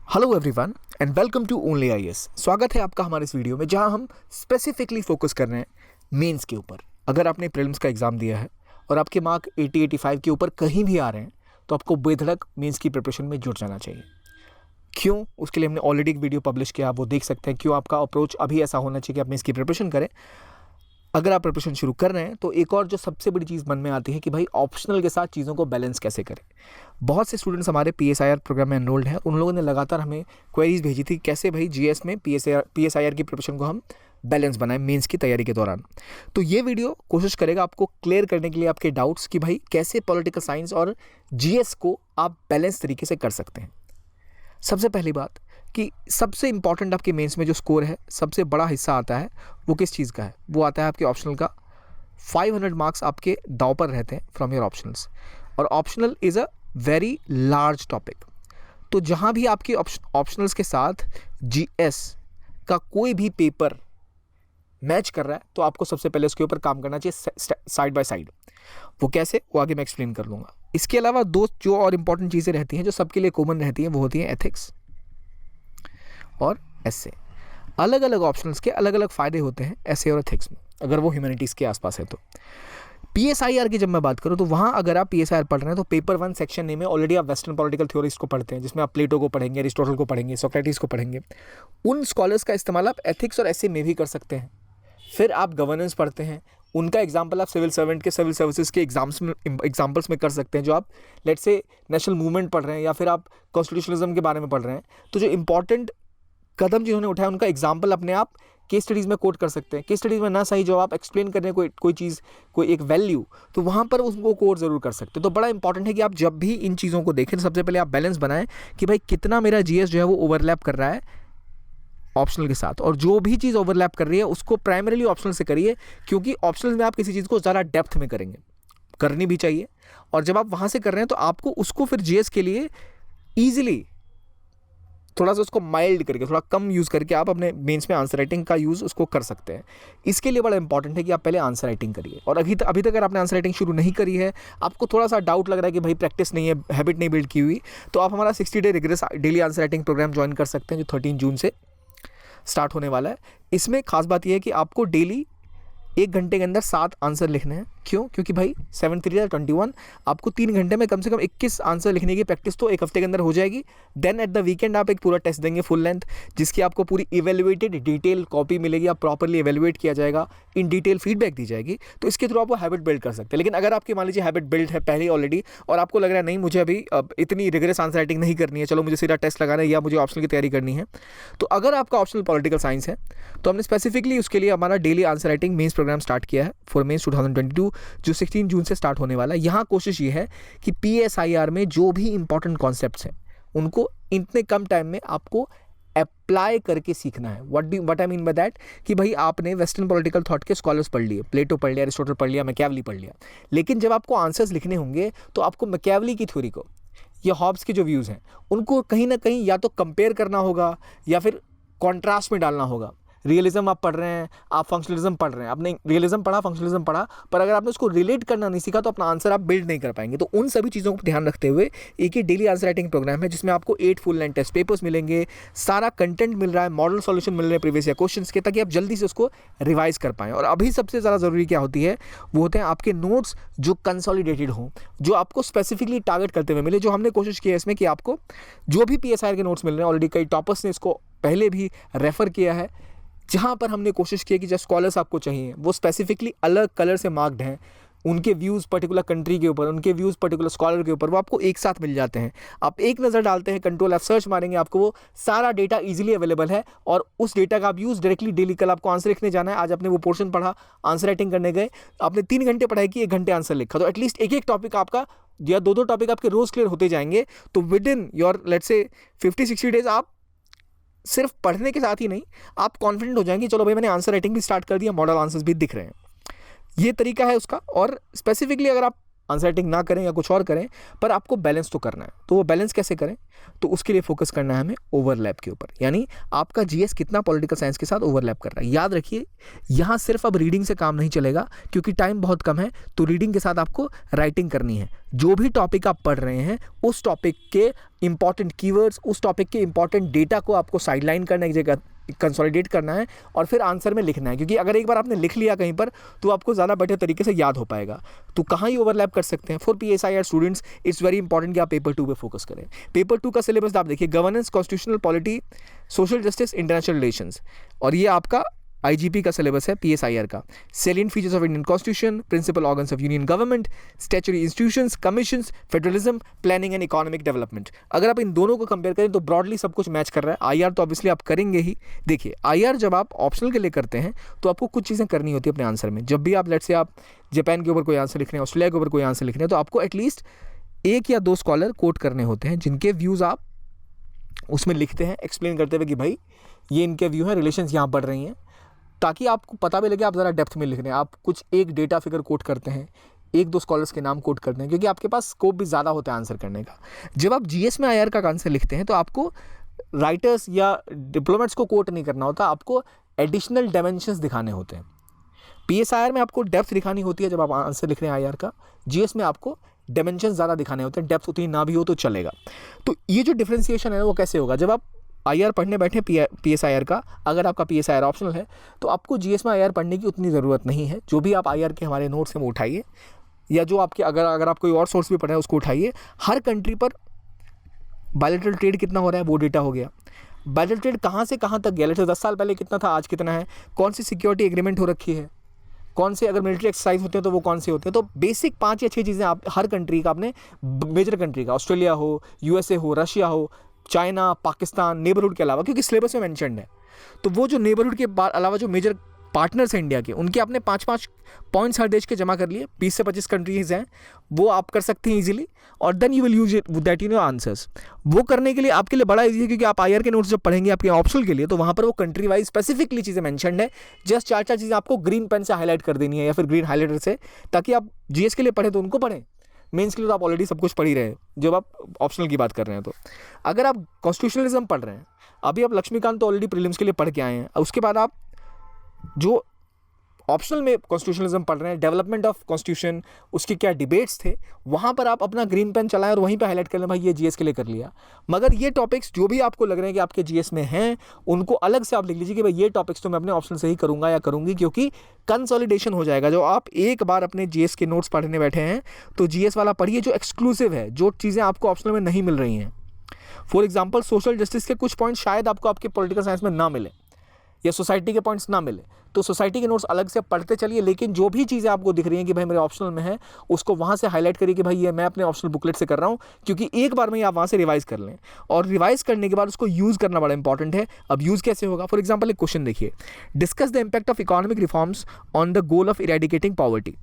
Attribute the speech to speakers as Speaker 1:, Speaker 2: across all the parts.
Speaker 1: Hello everyone and welcome to only IAS. स्वागत है आपका हमारे इस वीडियो में जहां हम स्पेसिफिकली फोकस कर रहे हैं मेंस के ऊपर। अगर आपने प्रीलिम्स का एग्ज़ाम दिया है और आपके मार्क 80-85 के ऊपर कहीं भी आ रहे हैं तो आपको बेधड़क मेंस की प्रिपरेशन में जुट जाना चाहिए। क्यों? उसके लिए हमने ऑलरेडी एक वीडियो पब्लिश किया, आप वो देख सकते हैं। क्यों आपका अप्रोच अभी ऐसा होना चाहिए कि आप मेंस की प्रिपरेशन करें। अगर आप प्रिपरेशन शुरू कर रहे हैं तो एक और जो सबसे बड़ी चीज़ मन में आती है कि भाई ऑप्शनल के साथ चीज़ों को बैलेंस कैसे करें। बहुत से स्टूडेंट्स हमारे पीएसआईआर प्रोग्राम में एनरोल्ड हैं, उन लोगों ने लगातार हमें क्वेरीज भेजी थी कैसे भाई जीएस में पीएसआईआर की प्रिपरेशन को हम बैलेंस बनाएं मेंस की तैयारी के दौरान। तो ये वीडियो कोशिश करेगा आपको क्लियर करने के लिए आपके डाउट्स कि भाई कैसे पॉलिटिकल साइंस और जीएस को आप बैलेंस तरीके से कर सकते हैं। सबसे पहली बात कि सबसे इंपॉर्टेंट आपके मेंस में जो स्कोर है, सबसे बड़ा हिस्सा आता है वो किस चीज़ का है? वो आता है आपके ऑप्शनल का। 500 मार्क्स आपके दांव पर रहते हैं फ्रॉम योर ऑप्शनल्स, और optional is a very large topic. तो जहाँ भी आपके ऑप्शनल्स के साथ जीएस का कोई भी पेपर मैच कर रहा है तो आपको सबसे पहले उसके ऊपर काम करना चाहिए साइड बाय साइड। वो कैसे, वो आगे मैं एक्सप्लेन कर लूँगा। इसके अलावा दो जो और इम्पॉर्टेंट चीज़ें रहती हैं जो सबके लिए कॉमन रहती हैं, वो होती हैं एथिक्स और एसए। अलग अलग ऑप्शंस के अलग अलग फ़ायदे होते हैं एसए और एथिक्स में, अगर वो ह्यूमैनिटीज़ के आसपास है तो। पीएसआईआर की जब मैं बात करूं तो वहां अगर आप पीएसआईआर पढ़ रहे हैं तो पेपर 1 सेक्शन ए में ऑलरेडी आप वेस्टर्न पॉलिटिकल थ्योरीज को पढ़ते हैं, जिसमें आप प्लेटो को पढ़ेंगे, एरिस्टोटल को पढ़ेंगे, सोक्रेटिस को पढ़ेंगे। उन स्कॉलर्स का इस्तेमाल आप एथिक्स और एसए में भी कर सकते हैं। फिर आप गवर्नेंस पढ़ते हैं, उनका एग्जाम्पल आप सिविल सर्वेंट के सिविल सर्विसेज के एग्जाम्पल्स में कर सकते हैं। जो आप लेट्स से नेशनल मूवमेंट पढ़ रहे हैं या फिर आप कॉन्स्टिट्यूशनलिज्म के बारे में पढ़ रहे हैं, तो जो इंपॉर्टेंट कदम जिन्होंने उठाया उनका एग्जाम्पल अपने आप केस स्टडीज़ में कोट कर सकते हैं। केस स्टडीज़ में ना सही जवाब एक्सप्लेन करने कोई चीज़, कोई एक वैल्यू, तो वहाँ पर उसको कोट ज़रूर कर सकते हैं। तो बड़ा इंपॉर्टेंट है कि आप जब भी इन चीज़ों को देखें सबसे पहले आप बैलेंस बनाएं कि भाई कितना मेरा जीएस जो है वो ओवरलैप कर रहा है ऑप्शनल के साथ, और जो भी चीज़ ओवरलैप कर रही है उसको प्राइमरीली ऑप्शनल से करिए, क्योंकि ऑप्शनल में आप किसी चीज़ को ज़्यादा डेप्थ में करेंगे, करनी भी चाहिए। और जब आप वहाँ से कर रहे हैं तो आपको उसको फिर जीएस के लिए ईजिली थोड़ा सा उसको माइल्ड करके, थोड़ा कम यूज़ करके आप अपने मेंस में आंसर राइटिंग का यूज़ उसको कर सकते हैं। इसके लिए बड़ा इंपॉर्टेंट है कि आप पहले आंसर राइटिंग करिए। और अभी तक अगर आपने आंसर राइटिंग शुरू नहीं करी है, आपको थोड़ा सा डाउट लग रहा है कि भाई प्रैक्टिस नहीं है, हैबिट नहीं बिल्ड की हुई, तो आप हमारा 60 day rigorous daily answer writing programme join कर सकते हैं, जो 13 जून से स्टार्ट होने वाला है। इसमें खास बात यह है कि आपको डेली 1 घंटे के अंदर 7 आंसर लिखने हैं। क्यों? क्योंकि भाई 7 3 21, आपको 3 घंटे में कम से कम 21 आंसर लिखने की प्रैक्टिस तो 1 हफ्ते के अंदर हो जाएगी। देन एट द वीकेंड आप एक पूरा टेस्ट देंगे फुल लेंथ, जिसकी आपको पूरी इवेल्युएटेड डिटेल कॉपी मिलेगी, आप प्रॉपरली इवेल्युएट किया जाएगा, इन डिटेल फीडबैक दी जाएगी। तो इसके थ्रू आप वो हैबिट बिल्ड कर सकते हैं। लेकिन अगर आपकी मान लीजिए हैबिट बिल्ड है पहले ऑलरेडी और आपको लग रहा है नहीं मुझे अभी इतनी रिगरस आंसर राइटिंग नहीं करनी है, चलो मुझे सीधा टेस्ट लगाना है या मुझे ऑप्शनल की तैयारी करनी है, तो अगर आपका ऑप्शनल पॉलिटिकल साइंस है तो हमने स्पेसिफिकली उसके लिए हमारा daily answer writing mains programme start किया है फॉर मेंस 2022, जो 16 जून से स्टार्ट होने वाला है। यहाँ कोशिश ये है कि पीएसआईआर में जो भी इंपॉर्टेंट कॉन्सेप्ट्स हैं उनको इतने कम टाइम में आपको अप्लाई करके सीखना है। What I mean by that कि भाई आपने वेस्टर्न पॉलिटिकल थॉट के स्कॉलर्स पढ़ लिए, प्लेटो पढ़ लिया, एरिस्टोटल पढ़ लिया, मैकियावेली पढ़ लिया, लेकिन जब आपको आंसर्स लिखने होंगे तो आपको मैकियावेली की थ्योरी को या हॉब्स के जो व्यूज़ हैं उनको कहीं ना कहीं या तो कंपेयर करना होगा या फिर कॉन्ट्रास्ट में डालना होगा। रियलिज्म आप पढ़ रहे हैं, आप फंक्शनलिज्म पढ़ रहे हैं, आपने रियलिज्म पढ़ा, फंक्शनलिज्म पढ़ा, पर अगर आपने उसको रिलेट करना नहीं सीखा तो अपना आंसर आप बिल्ड नहीं कर पाएंगे। तो उन सभी चीज़ों को ध्यान रखते हुए एक ही डेली आंसर राइटिंग प्रोग्राम है जिसमें आपको 8 फुल लेंथ टेस्ट पेपर्स मिलेंगे, सारा कंटेंट मिल रहा है, मॉडल सॉल्यूशन मिल रहे हैं प्रीवियस ईयर क्वेश्चंस के, ताकि आप जल्दी से उसको रिवाइज कर पाएँ। और अभी सबसे ज़्यादा ज़रूरी क्या होती है, वो होते हैं आपके नोट्स जो कंसोलिडेटेड हों, जो आपको स्पेसिफिकली टारगेट करते हुए मिले। जो हमने कोशिश की है इसमें कि आपको जो भी पीएसआईआर के नोट्स मिल रहे हैं, ऑलरेडी कई टॉपर्स ने इसको पहले भी रेफर किया है, जहाँ पर हमने कोशिश की है कि जो स्कॉलर्स आपको चाहिए वो स्पेसिफिकली अलग कलर से मार्क्ड हैं, उनके व्यूज़ पर्टिकुलर कंट्री के ऊपर, उनके व्यूज़ पर्टिकुलर स्कॉलर के ऊपर, वो आपको एक साथ मिल जाते हैं। आप एक नज़र डालते हैं, कंट्रोल F सर्च मारेंगे, आपको वो सारा डेटा इजीली अवेलेबल है और उस डेटा का आप यूज़ डायरेक्टली डेली, कल आपको आंसर लिखने जाना है, आज आपने वो पोर्शन पढ़ा, आंसर राइटिंग करने गए, आपने 3 घंटे पढ़ाई की, 1 घंटे आंसर लिखा, तो एटलीस्ट एक टॉपिक आपका या दो टॉपिक आपके रोज़ क्लियर होते जाएंगे। तो with in your let's say 50-60 days आप सिर्फ पढ़ने के साथ ही नहीं, आप कॉन्फिडेंट हो जाएंगे, चलो भाई मैंने आंसर राइटिंग भी स्टार्ट कर दिया, मॉडल आंसर्स भी दिख रहे हैं। ये तरीका है उसका। और स्पेसिफिकली अगर आप आंसर राइटिंग ना करें या कुछ और करें, पर आपको बैलेंस तो करना है। तो वो बैलेंस कैसे करें, तो उसके लिए फोकस करना है हमें ओवरलैप के ऊपर, यानी आपका जीएस कितना पॉलिटिकल साइंस के साथ ओवरलैप कर रहा है। याद रखिए यहाँ सिर्फ अब रीडिंग से काम नहीं चलेगा, क्योंकि टाइम बहुत कम है, तो रीडिंग के साथ आपको राइटिंग करनी है। जो भी टॉपिक आप पढ़ रहे हैं उस टॉपिक के इंपॉर्टेंट कीवर्ड्स, उस टॉपिक के इंपॉर्टेंट डेटा को आपको साइडलाइन करना, एक जगह कंसोलिडेट करना है और फिर आंसर में लिखना है, क्योंकि अगर एक बार आपने लिख लिया कहीं पर तो आपको ज़्यादा बेटर तरीके से याद हो पाएगा। तो कहाँ ही ओवरलैप कर सकते हैं। For PSIR students it's very important कि आप पेपर 2 पे फोकस करें। पेपर 2 का सिलेबस आप देखिए, governance, constitutional polity, social justice, international relations, और ये आपका IGP का सिलेबस है PSIR का। Salient features of Indian constitution, principal organs of union government, statutory institutions, commissions, federalism, planning and economic development. अगर आप इन दोनों को कंपेयर करें तो ब्रॉडली सब कुछ मैच कर रहा है। IR तो ऑब्वियसली आप करेंगे ही। देखिए IR जब आप ऑप्शनल के लिए करते हैं तो आपको कुछ चीज़ें करनी होती है अपने आंसर में। जब भी आप लेट्स से आप जापान के ऊपर कोई आंसर लिख रहे हैं, ऑस्ट्रेलिया के ऊपर कोई आंसर लिख रहे हैं, तो आपको एटलीस्ट 1 या 2 स्कॉलर कोट करने होते हैं, जिनके व्यूज़ आप उसमें लिखते हैं, एक्सप्लेन करते हुए कि भाई ये इनके व्यू हैं, रिलेशंस यहाँ बढ़ रही हैं, ताकि आपको पता भी लगे आप ज़रा डेप्थ में लिख रहे हैं। आप कुछ एक डेटा फिगर कोट करते हैं, 1-2 स्कॉलर्स के नाम कोट करते हैं, क्योंकि आपके पास स्कोप भी ज़्यादा होता है आंसर करने का। जब आप GS में IR का आंसर लिखते हैं तो आपको राइटर्स या डिप्लोमेट्स को कोट नहीं करना होता, आपको एडिशनल डायमेंशंस दिखाने होते हैं। PSIR में आपको डेप्थ दिखानी होती है जब आप आंसर लिख रहे हैं IR का, GS में आपको डायमेंशन ज़्यादा दिखाने होते हैं, डेप्थ उतनी ना भी हो तो चलेगा। तो ये जो डिफ्रेंसिएशन है वो कैसे होगा, जब आप IR पढ़ने बैठे PSIR का, अगर आपका PSIR ऑप्शनल है तो आपको GS में IR पढ़ने की उतनी ज़रूरत नहीं है। जो भी आप IR के हमारे नोट्स हैं वो उठाइए, या जो आपके अगर आप कोई और सोर्स भी पढ़ रहे हैं उसको उठाइए। हर कंट्री पर बायलैटरल ट्रेड कितना हो रहा है वो डेटा हो गया, बायलैटरल ट्रेड कहाँ से कहाँ तक गया, लेट्स से 10 साल पहले कितना था, आज कितना है, कौन सी सिक्योरिटी एग्रीमेंट हो रखी है, कौन से अगर मिलिट्री एक्सरसाइज होते हैं तो वो कौन से होते हैं। तो बेसिक 5 या 6 चीज़ें आप हर कंट्री का, आपने मेजर कंट्री का, ऑस्ट्रेलिया हो, USA हो, रशिया हो, चाइना, पाकिस्तान, नेबरहुड के अलावा, क्योंकि सिलेबस में मेंशन्ड है, तो वो जो नेबरहुड के अलावा जो मेजर पार्टनर्स हैं इंडिया के, उनके आपने 5-5 पॉइंट्स हर देश के जमा कर लिए, 20 से 25 कंट्रीज हैं, वो आप कर सकते हैं इजीली, और then you will use it that in your answers. वो करने के लिए आपके लिए बड़ा ईजी है, क्योंकि आप IR के नोट्स जब पढ़ेंगे आपके ऑप्शनल के लिए, तो वहाँ पर वो कंट्री वाइज स्पेसिफिकली चीज़ें मेंशन्ड है। जस्ट 4-4 चीज़ें आपको ग्रीन पेन से हाईलाइट कर देनी है या फिर ग्रीन हाईलाइटर से, ताकि आप GS के लिए पढ़ें तो उनको पढ़ें, मेंस के लिए तो आप ऑलरेडी सब कुछ पढ़ ही रहे हैं जब आप ऑप्शनल की बात कर रहे हैं। तो अगर आप कॉन्स्टिट्यूशनलिज्म पढ़ रहे हैं, अभी आप लक्ष्मीकांत तो ऑलरेडी प्रीलिम्स के लिए पढ़ के आए हैं, उसके बाद आप जो ऑप्शनल में कॉन्स्टिट्यूशनलिज्म पढ़ रहे हैं, डेवलपमेंट ऑफ कॉन्स्टिट्यूशन, उसके क्या डिबेट्स थे, वहाँ पर आप अपना ग्रीन पेन चलाएं और वहीं पे हाईलाइट कर लें भाई ये GS के लिए कर लिया। मगर ये टॉपिक्स जो भी आपको लग रहे हैं कि आपके GS में हैं, उनको अलग से आप लिख लीजिए कि भाई ये टॉपिक्स तो मैं अपने ऑप्शनल से ही करूँगा या करूँगी, क्योंकि कंसोलिडेशन हो जाएगा। जो आप एक बार अपने GS के नोट्स पढ़ने बैठे हैं तो GS वाला पढ़िए जो एक्सक्लूसिव है, जो चीज़ें आपको ऑप्शनल में नहीं मिल रही हैं। फॉर एग्जाम्पल सोशल जस्टिस के कुछ पॉइंट शायद आपको आपके पॉलिटिकल साइंस में ना मिले, या सोसाइटी के पॉइंट्स ना मिले, तो सोसाइटी के नोट्स अलग से पढ़ते चलिए, लेकिन जो भी चीज़ें आपको दिख रही हैं कि भाई मेरे ऑप्शनल में है, उसको वहाँ से हाईलाइट करिए कि भाई ये मैं अपने ऑप्शनल बुकलेट से कर रहा हूँ, क्योंकि एक बार में आप वहाँ से रिवाइज कर लें, और रिवाइज करने के बाद उसको यूज़ करना बड़ा इंपॉर्टेंट है। अब यूज़ कैसे होगा, फॉर एग्जाम्पल एक क्वेश्चन देखिए, discuss the impact of economic reforms on the goal of eradicating poverty.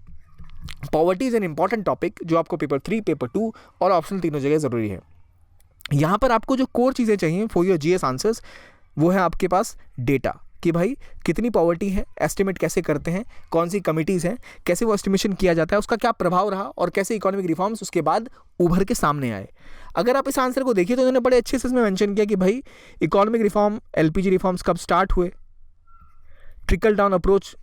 Speaker 1: Poverty is an important topic जो आपको पेपर 3, पेपर 2 और ऑप्शनल तीनों जगह ज़रूरी है। यहाँ पर आपको जो कोर चीज़ें चाहिए फॉर योर GS आंसर्स, वो है आपके पास डेटा, कि भाई कितनी पॉवर्टी है, एस्टिमेट कैसे करते हैं, कौन सी कमिटीज़ हैं, कैसे वो एस्टिमेशन किया जाता है, उसका क्या प्रभाव रहा, और कैसे इकोनॉमिक रिफॉर्म्स उसके बाद उभर के सामने आए। अगर आप इस आंसर को देखिए तो उन्होंने बड़े अच्छे से इसमें मेंशन किया कि भाई इकोनॉमिक रिफॉर्म, LPG रिफॉर्म्स कब स्टार्ट हुए, ट्रिकल डाउन अप्रोच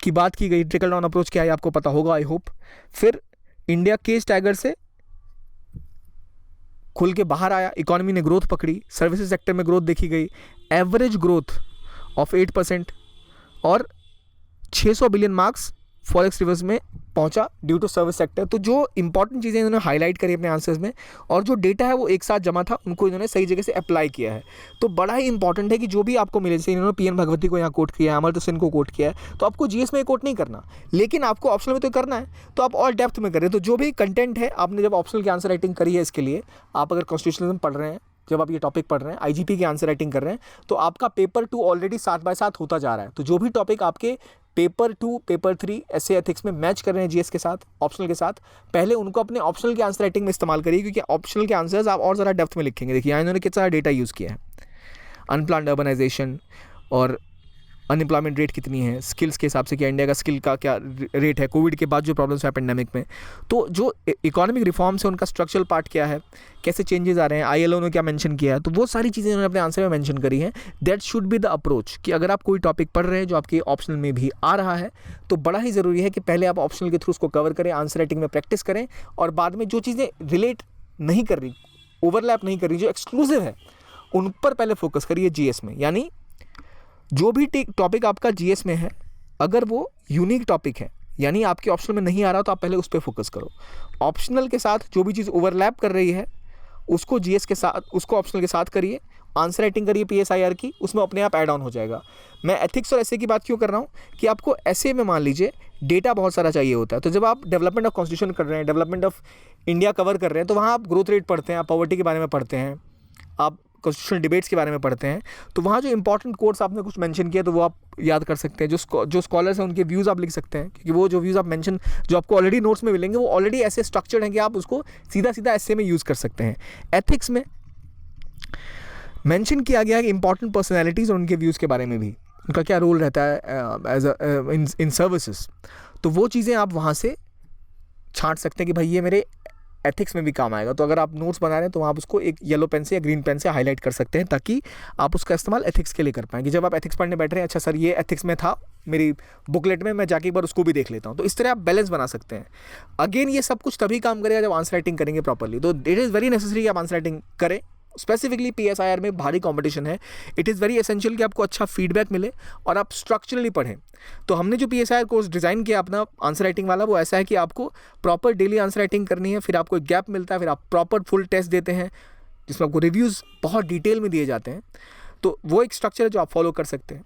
Speaker 1: की बात की गई। ट्रिकल डाउन अप्रोच क्या है आपको पता होगा आई होप। फिर इंडिया केज टाइगर से खुल के बाहर आया, इकोनॉमी ने ग्रोथ पकड़ी, सर्विसेज सेक्टर में ग्रोथ देखी गई, एवरेज ग्रोथ ऑफ 8%, और 600 बिलियन मार्क्स फॉरेक्स रिवर्स में पहुंचा ड्यू टू सर्विस सेक्टर। तो जो इंपॉर्टेंट चीज़ें इन्होंने हाईलाइट करी अपने आंसर्स में, और जो डेटा है वो एक साथ जमा था, उनको इन्होंने सही जगह से अप्लाई किया है। तो बड़ा ही इंपॉर्टेंट है कि जो भी आपको मिले, जैसे इन्होंने PN भगवती को यहाँ कोट किया है, अमर्त्य सेन को कोट किया है, तो आपको GS में कोट नहीं करना, लेकिन आपको ऑप्शनल में तो करना है, तो आप और डेप्थ में करें। तो जो भी कंटेंट है आपने जब ऑप्शनल की आंसर राइटिंग करी है, इसके लिए आप अगर कॉन्स्टिट्यूशनलिज्म पढ़ रहे हैं, जब आप ये टॉपिक पढ़ रहे हैं, IGP की आंसर राइटिंग कर रहे हैं, तो आपका पेपर 2 ऑलरेडी 7 बाय 7 होता जा रहा है। तो जो भी टॉपिक आपके पेपर 2, पेपर 3 ऐसे एथिक्स में मैच कर रहे हैं GS के साथ, ऑप्शनल के साथ, पहले उनको अपने ऑप्शनल के आंसर राइटिंग में इस्तेमाल करिए, क्योंकि ऑप्शनल के आंसर्स आप और ज़रा डेप्थ में लिखेंगे। देखिए यहाँ इन्होंने कितना डेटा यूज़ किया है, अनप्लान्ड अर्बनाइजेशन और अनएम्प्लॉयमेंट रेट कितनी है, स्किल्स के हिसाब से कि इंडिया का स्किल का क्या रेट है, कोविड के बाद जो प्रॉब्लम्स है पेंडेमिक में, तो जो इकोनॉमिक रिफॉर्म्स है उनका स्ट्रक्चरल पार्ट क्या है, कैसे चेंजेस आ रहे हैं, ILO ने क्या मेंशन किया है, तो वो सारी चीज़ें उन्होंने अपने आंसर में मेंशन करी हैं। That should be the approach कि अगर आप कोई टॉपिक पढ़ रहे हैं जो आपके ऑप्शनल में भी आ रहा है, तो बड़ा ही ज़रूरी है कि पहले आप ऑप्शनल के थ्रू उसको कवर करें, आंसर राइटिंग में प्रैक्टिस करें, और बाद में जो चीज़ें रिलेट नहीं कर रही, ओवरलैप नहीं कर रही, जो एक्सक्लूसिव है, उन पर पहले फोकस करिए GS में। यानी जो भी टॉपिक आपका GS में है, अगर वो यूनिक टॉपिक है, यानी आपके ऑप्शनल में नहीं आ रहा, तो आप पहले उस पर फोकस करो। ऑप्शनल के साथ जो भी चीज़ ओवरलैप कर रही है उसको GS के साथ, उसको ऑप्शनल के साथ करिए, आंसर राइटिंग करिए PSIR की, उसमें अपने आप ऐड ऑन हो जाएगा। मैं एथिक्स और ऐसे की बात क्यों कर रहा हूँ कि आपको ऐसे में मान लीजिए डेटा बहुत सारा चाहिए होता है, तो जब आप डेवलपमेंट ऑफ कॉन्स्टिट्यूशन कर रहे हैं, डेवलपमेंट ऑफ इंडिया कवर कर रहे हैं, तो वहाँ आप ग्रोथ रेट पढ़ते हैं, आप पॉवर्टी के बारे में पढ़ते हैं, आप कॉन्स्टिट्यूशनल डिबेट्स के बारे में पढ़ते हैं, तो वहाँ जो इंपॉर्टेंट कोट्स आपने कुछ मेंशन किया तो वो आप याद कर सकते हैं। जो स्कॉलर्स हैं उनके व्यूज़ आप लिख सकते हैं, क्योंकि वो जो व्यूज़ आप मेंशन जो आपको ऑलरेडी नोट्स में मिलेंगे वो ऑलरेडी ऐसे स्ट्रक्चर्ड हैं कि आप उसको सीधा सीधा ऐसे में यूज़ कर सकते हैं। एथिक्स में मेंशन किया गया है कि इंपॉर्टेंट पर्सनैलिटीज़ और उनके व्यूज़ के बारे में भी, उनका क्या रोल रहता है एज इन सर्विसेज, तो वो चीज़ें आप वहाँ से छांट सकते हैं कि भाई ये मेरे एथिक्स में भी काम आएगा। तो अगर आप नोट्स बना रहे हैं तो आप उसको एक येलो पेन से या ग्रीन पेन से हाईलाइट कर सकते हैं, ताकि आप उसका इस्तेमाल एथिक्स के लिए कर पाएंगे। जब आप एथिक्स पढ़ने बैठ रहे हैं, अच्छा सर ये एथिक्स में था मेरी बुकलेट में, मैं जाके एक बार उसको भी देख लेता हूँ, तो इस तरह आप बैलेंस बना सकते हैं। अगेन ये सब कुछ तभी काम करेगा जब आंसर राइटिंग करेंगे प्रॉपरली। तो इट इज़ वेरी नेसेसरी कि आप आंसर राइटिंग करें। स्पेसिफिकली PSIR में भारी कंपटीशन है, इट इज़ वेरी एसेंशियल कि आपको अच्छा फीडबैक मिले और आप स्ट्रक्चरली पढ़ें। तो हमने जो PSIR कोर्स डिज़ाइन किया अपना आंसर राइटिंग वाला, वो ऐसा है कि आपको प्रॉपर डेली आंसर राइटिंग करनी है, फिर आपको एक गैप मिलता है, फिर आप प्रॉपर फुल टेस्ट देते हैं जिसमें आपको रिव्यूज़ बहुत डिटेल में दिए जाते हैं। तो वो एक स्ट्रक्चर है जो आप फॉलो कर सकते हैं।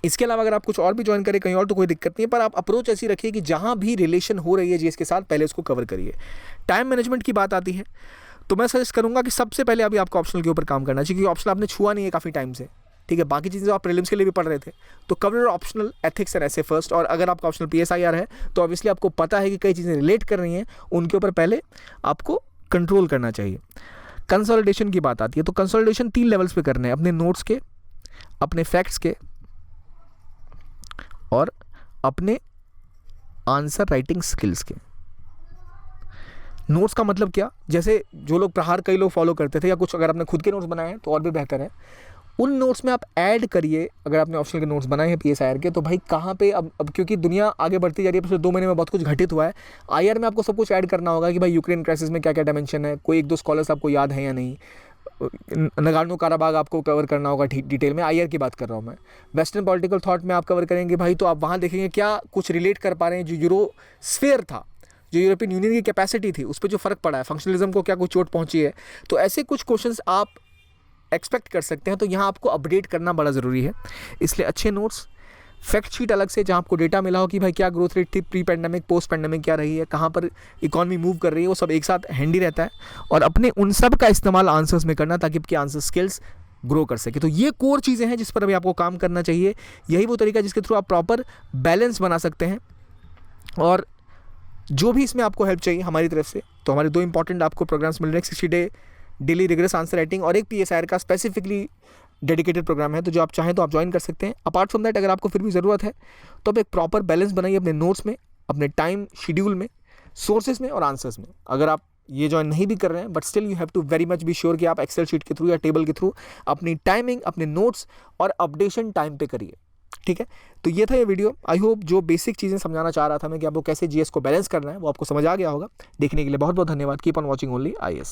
Speaker 1: इसके अलावा अगर आप कुछ और भी ज्वाइन करें कहीं और तो कोई दिक्कत नहीं है, पर आप अप्रोच ऐसी रखिए कि जहाँ भी रिलेशन हो रही है GS के साथ, पहले उसको कवर करिए। टाइम मैनेजमेंट की बात आती है तो मैं सजेस्ट करूंगा कि सबसे पहले अभी आपको ऑप्शनल के ऊपर काम करना चाहिए, क्योंकि ऑप्शनल आपने छुआ नहीं है काफ़ी टाइम से, ठीक है। बाकी चीज़ें आप प्रीलिम्स के लिए भी पढ़ रहे थे, तो कवर ऑप्शनल एथिक्स एंड ऐसे फर्स्ट। और अगर आपका ऑप्शनल PSIR है तो ऑब्वियसली आपको पता है कि कई चीज़ें रिलेट कर रही हैं, उनके ऊपर पहले आपको कंट्रोल करना चाहिए। कंसोलिडेशन की बात आती है तो कंसोलिडेशन 3 लेवल्स पे करने हैं, अपने नोट्स के, अपने फैक्ट्स के, और अपने आंसर राइटिंग स्किल्स के। नोट्स का मतलब क्या, जैसे जो लोग प्रहार कई लोग फॉलो करते थे, या कुछ अगर आपने खुद के नोट्स बनाए हैं तो और भी बेहतर है, उन नोट्स में आप ऐड करिए। अगर आपने ऑप्शनल के नोट्स बनाए हैं PSIR के, तो भाई कहाँ पे अब क्योंकि दुनिया आगे बढ़ती जा रही है, पिछले 2 महीने में बहुत कुछ घटित हुआ है। IR में आपको सब कुछ ऐड करना होगा कि भाई यूक्रेन क्राइसिस में क्या क्या डायमेंशन है, कोई 1-2 स्कॉलर्स आपको याद है या नहीं, नगार्नो काराबाग आपको कवर करना होगा डिटेल में, IR की बात कर रहा हूँ मैं। वेस्टर्न पॉलिटिकल थॉट में आप कवर करेंगे भाई, तो आप वहाँ देखेंगे क्या कुछ रिलेट कर पा रहे हैं, जो यूरोस्फीयर था, जो यूरोपियन यूनियन की कैपेसिटी थी, उस पर जो फ़र्क पड़ा है, फंक्शनलिज्म को क्या कुछ चोट पहुंची है, तो ऐसे कुछ क्वेश्चंस आप एक्सपेक्ट कर सकते हैं। तो यहाँ आपको अपडेट करना बड़ा ज़रूरी है, इसलिए अच्छे नोट्स, फैक्ट शीट अलग से जहाँ आपको डेटा मिला हो कि भाई क्या ग्रोथ रेट थी प्री पैंडेमिक, पोस्ट पैंडेमिक क्या रही है, कहाँ पर इकॉनमी मूव कर रही है, वो सब एक साथ हैंडी रहता है। और अपने उन सब का इस्तेमाल आंसर्स में करना, ताकि आपके आंसर स्किल्स ग्रो कर सके। तो ये कोर चीज़ें हैं जिस पर अभी आपको काम करना चाहिए। यही वो तरीका जिसके थ्रू आप प्रॉपर बैलेंस बना सकते हैं। और जो भी इसमें आपको हेल्प चाहिए हमारी तरफ से, तो हमारे 2 इंपॉर्टेंट आपको प्रोग्राम्स मिल रहे हैं, 60 day daily rigorous answer writing और एक PSIR का स्पेसिफिकली डेडिकेटेड प्रोग्राम है। तो जो आप चाहें तो आप ज्वाइन कर सकते हैं। अपार्ट फ्रॉम दैट, अगर आपको फिर भी ज़रूरत है तो आप एक प्रॉपर बैलेंस बनाइए अपने नोट्स में, अपने टाइम शेड्यूल में, सोर्सेज में और आंसर्स में। अगर आप ये ज्वाइन नहीं भी कर रहे हैं, but still you have to very much be sure कि आप एक्सेल शीट के थ्रू या टेबल के थ्रू अपनी टाइमिंग, अपने नोट्स और अपडेशन टाइम पे करिए, ठीक है। तो ये था ये वीडियो। आई होप जो बेसिक चीज़ें समझाना चाह रहा था मैं कि आपको कैसे GS को बैलेंस करना है, वो आपको समझ आ गया होगा। देखने के लिए बहुत बहुत धन्यवाद। Keep on watching only IAS।